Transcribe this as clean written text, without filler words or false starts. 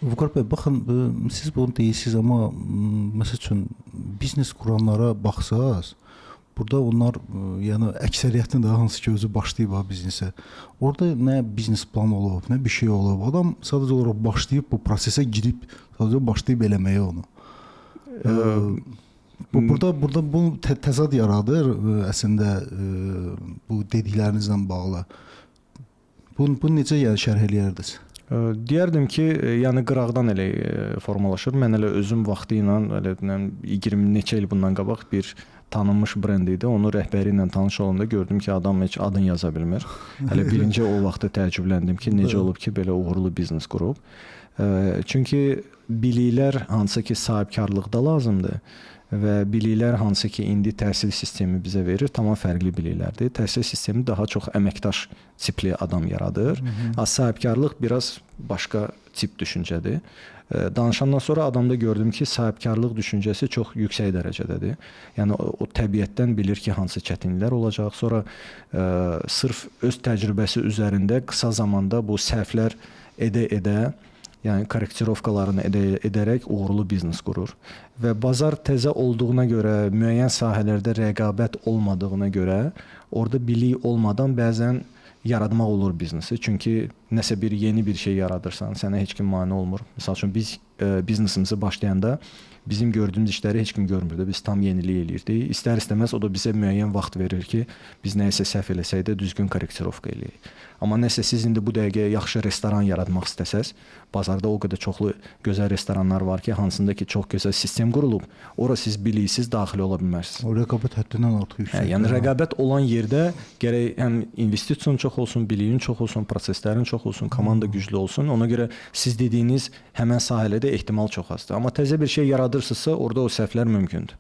Vüqar bəy, baxın, siz bunu deyirsiniz, amma məsəl üçün biznes quranlara baxsaz, burada onlar yəni əksəriyyətin də hansı ki özü başlayıb ha biznesə. Orada nə biznes plan olub, nə bir şey olub. Adam sadəcə olaraq başlayıb bu prosesə girib, sadəcə başlayıb eləməyə onu. Burada bu təzad yaradır əslində bu dediklərinizlə bağlı. Bunu necə yəni şərh eləyərdiniz? Deyərdim ki, yəni qıraqdan elə formalaşır. Mən elə özüm vaxtı ilə elə 20 neçə il bundan qabaq bir tanınmış brend idi. Onu rəhbəri ilə tanış olanda gördüm ki, adam heç adını yaza bilmir. Hələ birinci o vaxtda təəccübləndim ki, necə olub ki, belə uğurlu biznes qurub. Çünki biliklər hansı ki sahibkarlıqda lazımdır və biliklər hansı ki indi təhsil sistemi bizə verir, tamam fərqli biliklərdir. Təhsil sistemi daha çox əməkdaş tipli adam yaradır. Sahibkarlıq biraz başqa tip düşüncədir. Danışandan sonra adamda gördüm ki, sahibkarlıq düşüncəsi çox yüksək dərəcədədir. Yəni o təbiətdən bilir ki, hansı çətinliklər olacaq. Sonra sırf öz təcrübəsi üzərində qısa zamanda bu səhvlər edə-edə, yəni korrektirovkalarını edərək uğurlu biznes qurur. Və bazar təzə olduğuna görə, müəyyən sahələrdə rəqabət olmadığına görə, orada bilik olmadan bəzən yaratmaq olur biznesi. Çünki nəsə bir yeni bir şey yaradırsan, sənə heç kim mane olmur. Məsəl üçün biz biznesimizi başlayanda bizim gördüyümüz işləri heç kim görmürdü. Biz tam yenilik eləyirdik. İstər-istəməz o da bizə müəyyən vaxt verir ki, biz nəyisə səhv eləsək də düzgün korrektirovka eləyək. Amma nəsə siz indi bu dəqiqə yaxşı restoran yaratmaq istəsəz, bazarda o qədər çoxlu gözəl restoranlar var ki, hansında ki çox gözəl sistem qurulub, ora siz biliksiz daxil ola bilmərsiniz. O rəqabət həddindən artıq yüksəkdir. Yəni rəqabət olan yerdə gərək həm investisiyon çox olsun, biliyin çox olsun, proseslərin çox olsun, komanda güclü olsun. Ona görə siz dediyiniz həmən sahələrdə ehtimal çox azdır. Amma təzə bir şey yaradırsınızsa, orada o səhvlər mümkündür.